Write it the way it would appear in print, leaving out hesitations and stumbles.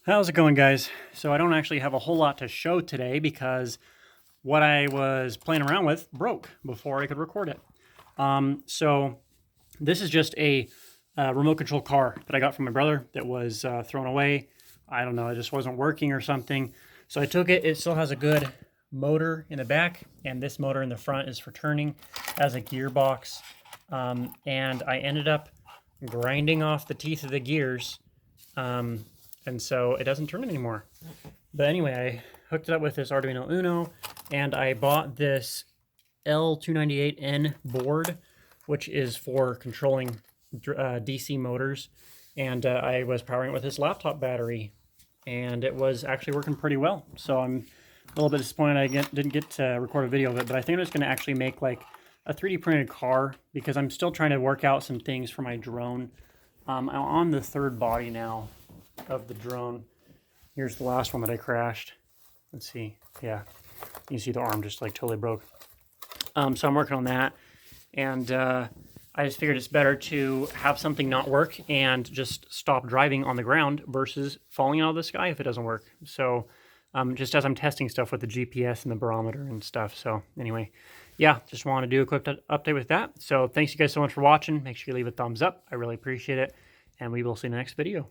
How's it going, guys? So I don't actually have a whole lot to show today because what I was playing around with broke before I could record it. So this is just a remote control car that I got from my brother that was thrown away. I don't know, it just wasn't working or something. So I took it. It still has a good motor in the back, and this motor in the front is for turning, as a gearbox. And I ended up grinding off the teeth of the gears. And so it doesn't turn anymore. But anyway, I hooked it up with this Arduino Uno, and I bought this L298N board, which is for controlling DC motors. And I was powering it with this laptop battery, and it was actually working pretty well. So I'm a little bit disappointed I didn't get to record a video of it, but I think I'm just going to actually make like a 3D printed car because I'm still trying to work out some things for my drone. I'm on the third body now of the drone. Here's the last one that I crashed. Let's see. Yeah, you can see the arm just like totally broke. So I'm working on that, and I just figured it's better to have something not work and just stop driving on the ground versus falling out of the sky if it doesn't work. So just as I'm testing stuff with the GPS and the barometer and stuff. So anyway, yeah, just want to do a quick update with that. So thanks you guys so much for watching. Make sure you leave a thumbs up. I really appreciate it. And we will see you in the next video.